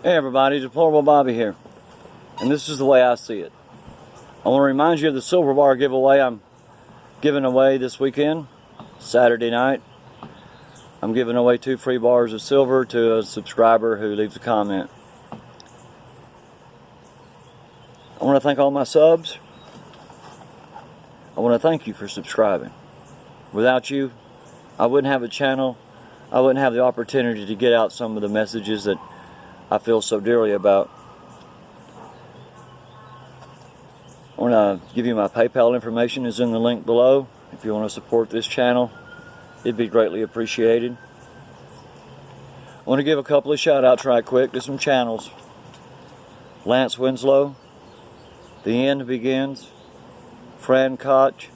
Hey everybody, Deplorable Bobby here, and this is the way I see it. I want to remind you of the silver bar giveaway I'm giving away this weekend, Saturday night. I'm giving away 2 free bars of silver to a subscriber who leaves a comment. I want to thank all my subs. I want to thank you for subscribing. Without you, I wouldn't have a channel. I wouldn't have the opportunity to get out some of the messages that I feel so dearly about. I want to give you my PayPal information is in the link below. If you want to support this channel, it'd be greatly appreciated. I want to give a couple of shout outs right quick to some channels. Lance Winslow, The End Begins, Fran Koch,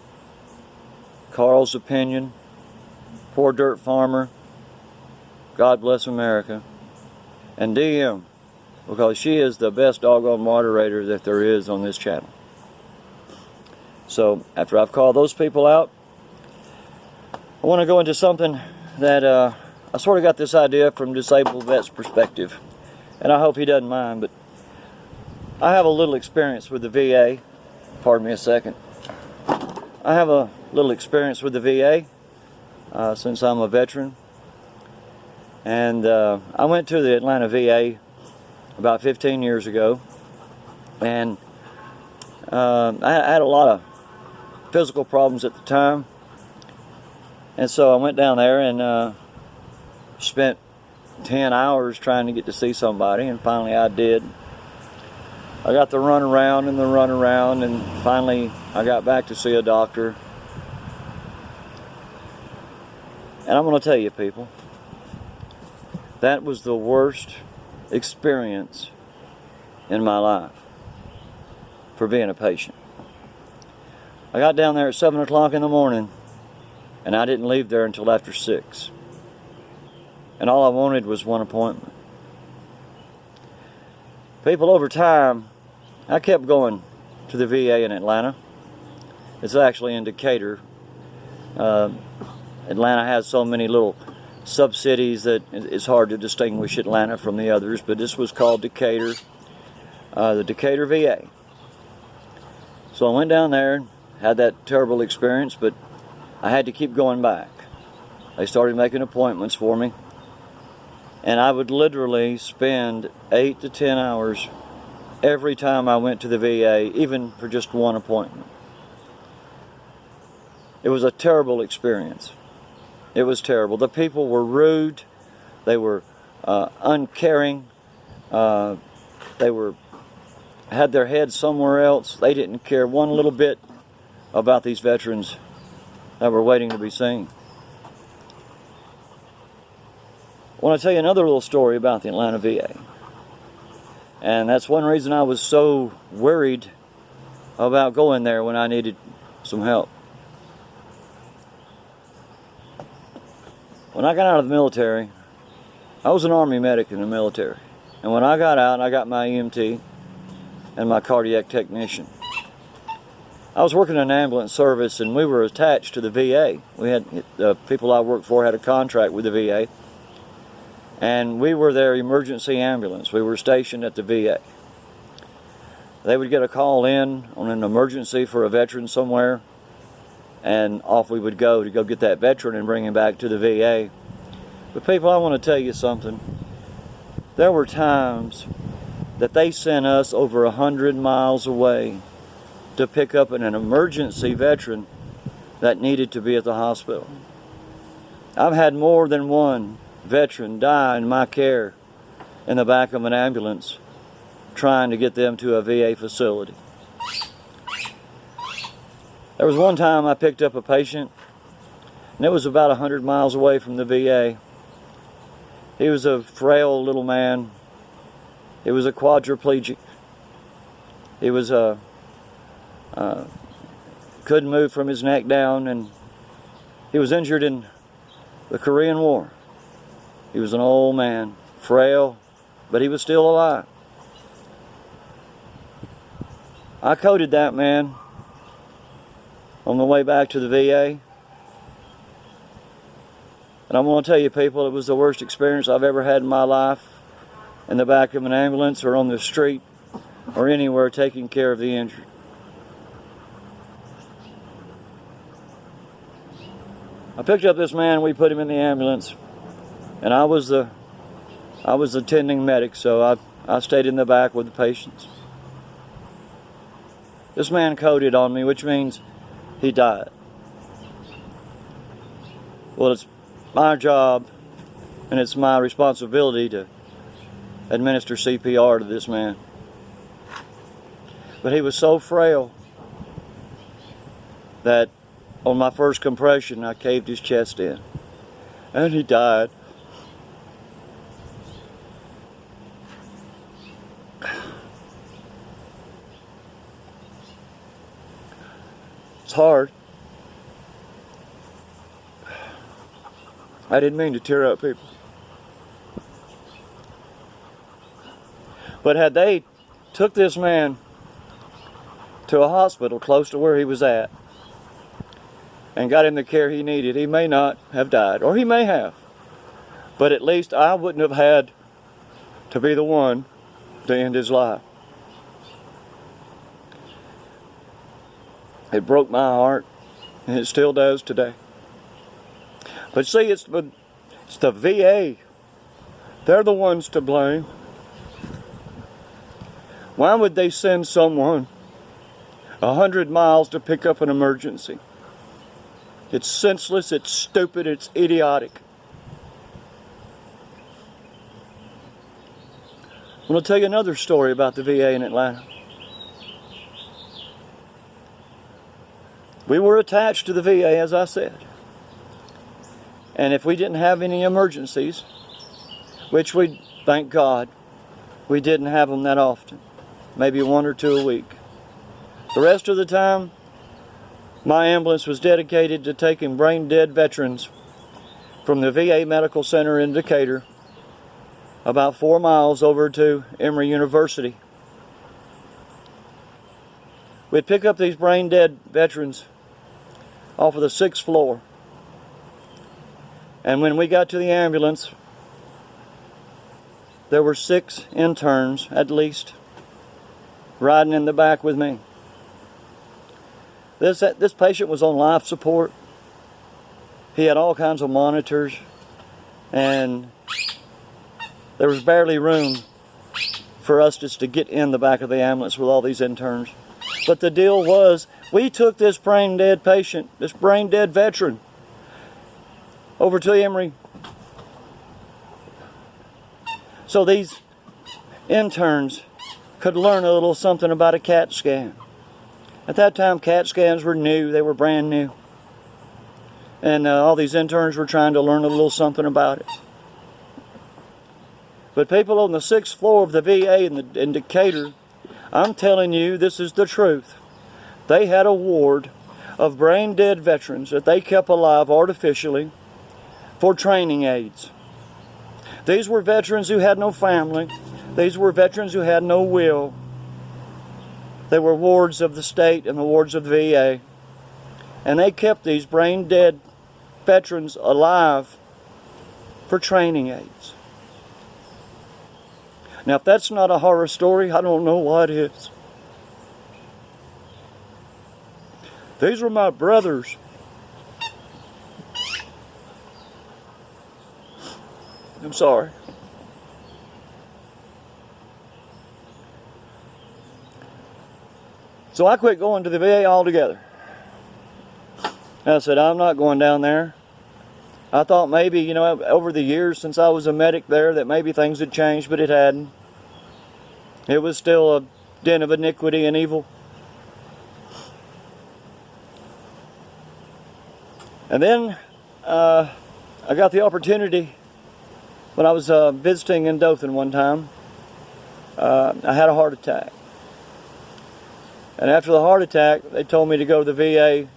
Carl's Opinion, Poor Dirt Farmer, God Bless America, and DM, because she is the best doggone moderator that there is on this channel. So after I've called those people out, I want to go into something that I sort of got this idea from Disabled Vet's perspective, and I hope he doesn't mind, but I have a little experience with the VA. Pardon me a second. I have a little experience with the VA since I'm a veteran. And I went to the Atlanta VA about 15 years ago, and I had a lot of physical problems at the time, and so I went down there and spent 10 hours trying to get to see somebody, and finally I did. I got the run around, and finally I got back to see a doctor. And I'm going to tell you, people, that was the worst experience in my life for being a patient. I got down there at 7 o'clock in the morning, and I didn't leave there until after 6. And all I wanted was one appointment. People, over time, I kept going to the VA in Atlanta. It's actually in Decatur. Atlanta has so many little sub-cities that it's hard to distinguish Atlanta from the others, but this was called Decatur, the Decatur VA. So I went down there and had that terrible experience, but I had to keep going back. They started making appointments for me, and I would literally spend 8 to 10 hours every time I went to the VA, even for just one appointment. It was a terrible experience. It was terrible. The people were rude. They were uncaring. They had their heads somewhere else. They didn't care one little bit about these veterans that were waiting to be seen. I want to tell you another little story about the Atlanta VA. And that's one reason I was so worried about going there when I needed some help. When I got out of the military, I was an Army medic in the military. And when I got out, I got my EMT and my cardiac technician. I was working in an ambulance service, and we were attached to the VA. We had, the people I worked for had a contract with the VA. And we were their emergency ambulance. We were stationed at the VA. They would get a call in on an emergency for a veteran somewhere, and off we would go to go get that veteran and bring him back to the VA. But people, I want to tell you something. There were times that they sent us over 100 miles away to pick up an emergency veteran that needed to be at the hospital. I've had more than one veteran die in my care in the back of an ambulance trying to get them to a VA facility. There was one time I picked up a patient, and it was about 100 miles away from the VA. He was a frail little man. He was a quadriplegic. He was couldn't move from his neck down, and he was injured in the Korean War. He was an old man, frail, but he was still alive. I coded that man on the way back to the VA. And I'm going to tell you, people, it was the worst experience I've ever had in my life. in the back of an ambulance or on the street or anywhere taking care of the injured. I picked up this man, we put him in the ambulance, and I was the attending medic, so I stayed in the back with the patients. This man coded on me, which means he died. Well, it's my job and it's my responsibility to administer CPR to this man. But he was so frail that on my first compression, I caved his chest in, and he died. It's hard. I didn't mean to tear up people. But had they took this man to a hospital close to where he was at and got him the care he needed, he may not have died, or he may have. But at least I wouldn't have had to be the one to end his life. It broke my heart, and it still does today. But see, it's the VA. They're the ones to blame. Why would they send someone 100 miles to pick up an emergency? It's senseless, it's stupid, it's idiotic. I'm going to tell you another story about the VA in Atlanta. We were attached to the VA, as I said. And if we didn't have any emergencies, which we, thank God, we didn't have them that often, maybe 1 or 2 a week. The rest of the time, my ambulance was dedicated to taking brain-dead veterans from the VA Medical Center in Decatur about 4 miles over to Emory University. We'd pick up these brain-dead veterans off of the 6th floor. And when we got to the ambulance, there were 6 interns, at least, riding in the back with me. This patient was on life support. He had all kinds of monitors, and there was barely room for us just to get in the back of the ambulance with all these interns. But the deal was, we took this brain-dead patient, this brain-dead veteran, over to Emory. So these interns could learn a little something about a CAT scan. At that time, CAT scans were new. They were brand new. And all these interns were trying to learn a little something about it. But people on the 6th floor of the VA in Decatur, I'm telling you, this is the truth. They had a ward of brain-dead veterans that they kept alive artificially for training aids. These were veterans who had no family. These were veterans who had no will. They were wards of the state and the wards of the VA. And they kept these brain-dead veterans alive for training aids. Now, if that's not a horror story, I don't know what is. These were my brothers. I'm sorry. So I quit going to the VA altogether. I said, I'm not going down there. I thought maybe, over the years since I was a medic there, that maybe things had changed, but it hadn't. It was still a den of iniquity and evil. And then I got the opportunity when I was visiting in Dothan one time. I had a heart attack. And after the heart attack, they told me to go to the VA,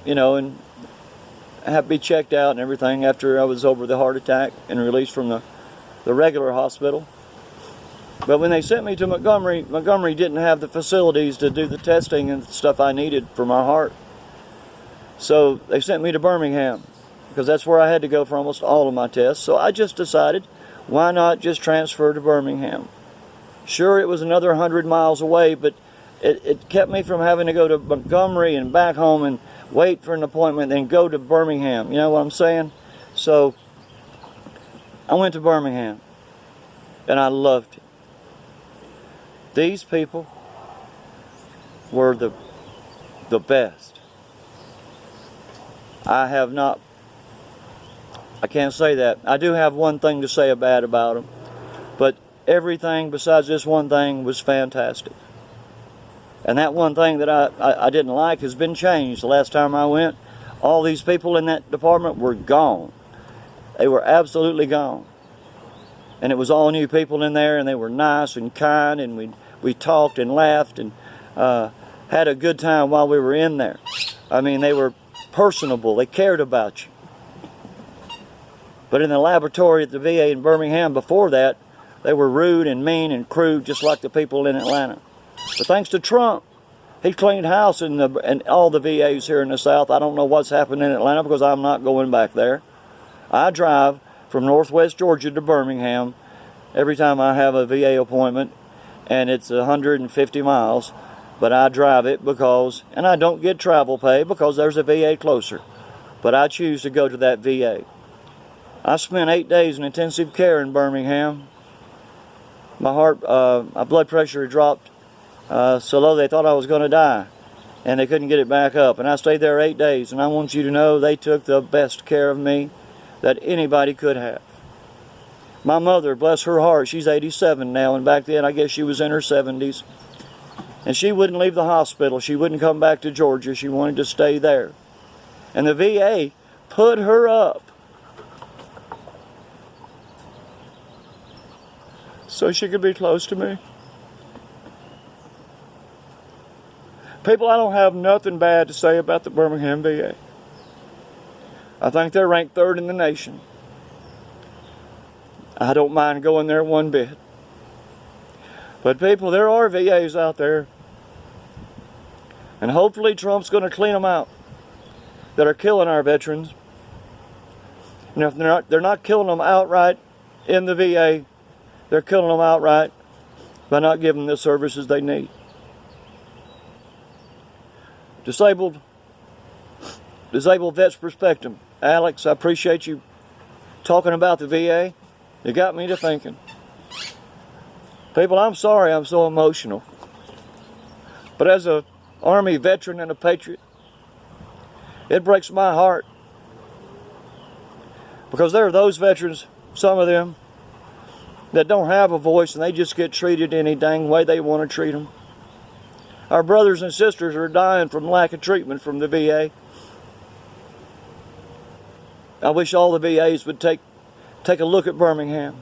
and have to be checked out and everything after I was over the heart attack and released from the regular hospital. But when they sent me to Montgomery didn't have the facilities to do the testing and stuff I needed for my heart. So they sent me to Birmingham, because that's where I had to go for almost all of my tests. So I just decided, Why not just transfer to Birmingham? Sure, it was another 100 miles away, but it kept me from having to go to Montgomery and back home and wait for an appointment and go to Birmingham. You know what I'm saying? So I went to Birmingham, and I loved it. These people were the best. I can't say that. I do have one thing to say bad about them, but everything besides this one thing was fantastic. And that one thing that I didn't like has been changed. The last time I went, all these people in that department were gone. They were absolutely gone. And it was all new people in there, and they were nice and kind, and we talked and laughed and had a good time while we were in there. I mean, they were personable. They cared about you. But in the laboratory at the VA in Birmingham before that, they were rude and mean and crude, just like the people in Atlanta. But thanks to Trump, he cleaned house in all the VAs here in the South. I don't know what's happened in Atlanta because I'm not going back there. I drive from Northwest Georgia to Birmingham every time I have a VA appointment, and it's 150 miles. But I drive it because, and I don't get travel pay because there's a VA closer. But I choose to go to that VA. I spent 8 days in intensive care in Birmingham. My blood pressure had dropped so low they thought I was going to die, and they couldn't get it back up. And I stayed there 8 days, and I want you to know they took the best care of me that anybody could have. My mother, bless her heart, she's 87 now, and back then I guess she was in her 70s. And she wouldn't leave the hospital. She wouldn't come back to Georgia. She wanted to stay there. And the VA put her up so she could be close to me. People, I don't have nothing bad to say about the Birmingham VA. I think they're ranked 3rd in the nation. I don't mind going there one bit. But people, there are VAs out there, and hopefully Trump's going to clean them out, that are killing our veterans. And if they're not killing them outright in the VA, they're killing them outright by not giving them the services they need. Disabled Vets Perspective. Alex, I appreciate you talking about the VA. You got me to thinking. People, I'm sorry I'm so emotional. But as an Army veteran and a patriot, it breaks my heart. Because there are those veterans, some of them, that don't have a voice and they just get treated any dang way they want to treat them. Our brothers and sisters are dying from lack of treatment from the VA. I wish all the VAs would take a look at Birmingham.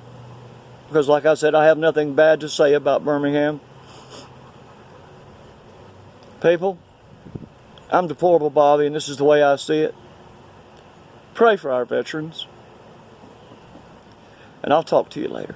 Because like I said, I have nothing bad to say about Birmingham. People, I'm Deplorable Bobby, and this is the way I see it. Pray for our veterans. And I'll talk to you later.